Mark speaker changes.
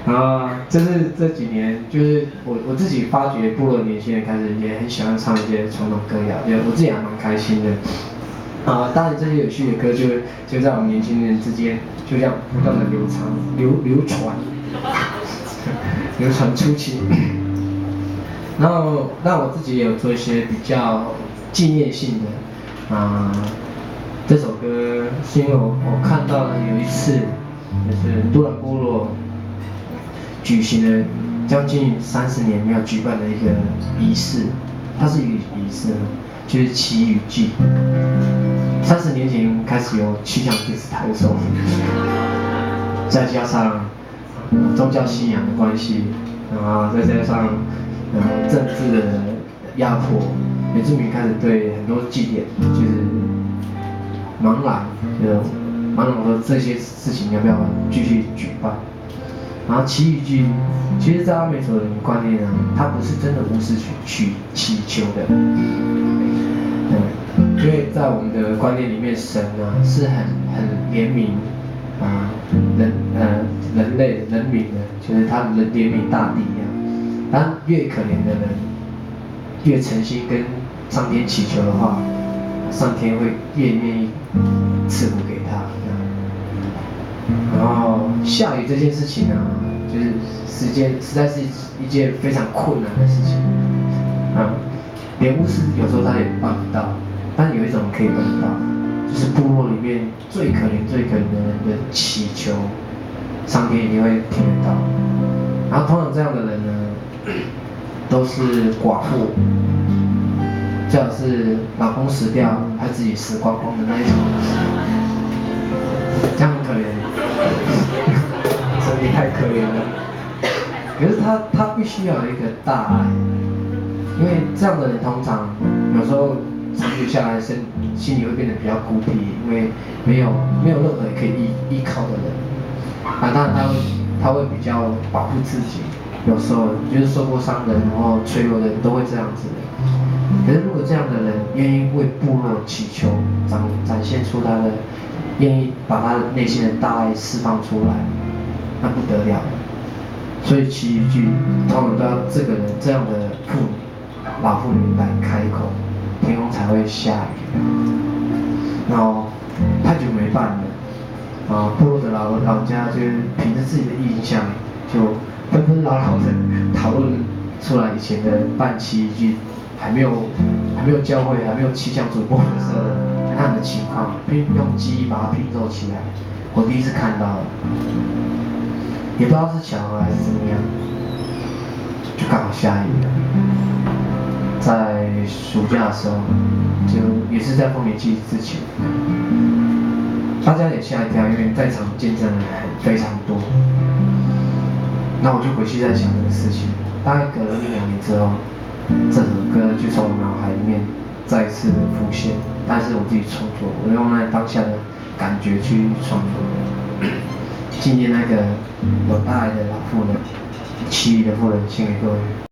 Speaker 1: 啊，就是这几年，就是我自己发觉，部落年轻人开始也很喜欢唱一些传统歌谣，我自己还蛮开心的。当然这些有趣的歌就在我们年轻人之间就这样不断的流传流传出去。然后那我自己也有做一些比较纪念性的这首歌是因为我看到了有一次就是都兰部落举行了将近30年没有举办的一个仪式，它是一个仪式，就是祈雨祭。30年前开始有气象电视台的时候，再加上宗教信仰的关系，再加上政治的压迫，原住民开始对很多祭典就是茫然说这些事情要不要继续举办。然后祈雨祭，其实在阿美族人观念它不是真的无私去祈求的，因为在我们的观念里面，神是很怜悯人民的，就是他怜悯大地一样。当越可怜的人越诚心跟上天祈求的话，上天会越愿意赐福给他。然后下雨这件事情就是实在是一件非常困难的事情，连巫师有时候他也办不到，但有一种可以办到，就是部落里面最可怜的人的祈求，上天一定会听得到。然后通常这样的人呢，都是寡妇，最好是老公死掉，孩子也死光光的那一种，这样很可怜。真的太可怜了。可是他必须要有一个大爱，因为这样的人通常有时候长久下来心里会变得比较孤僻，因为没有任何可以依靠的人。当然他会比较保护自己，有时候就是受过伤的人，然后脆弱的人都会这样子的。可是如果这样的人愿意为部落祈求，展现出他的愿意把他的内心的大爱释放出来，那不得了了。所以祈雨祭通常都要这个人这样的老妇女来开口，天空才会下雨。然后太久没办了，部落的老家就凭着自己的印象，就纷纷扰扰的讨论出来以前的办祈雨祭还没有教会，还没有气象主播的时候那样的情况，用记忆把它拼凑起来。我第一次看到了，也不知道是巧合还是怎么样，就刚好下雨了。在暑假的时候，就也是在丰年祭之前，大家也吓一跳，因为在场见证的人非常多。那我就回去在想这个事情，大概隔了1-2年之后，这首歌就从我脑海里面再一次的浮现，但是我自己创作，我用那当下的感觉去创作的，纪念那个有大爱的老妇人，祈雨的妇人，献给各位。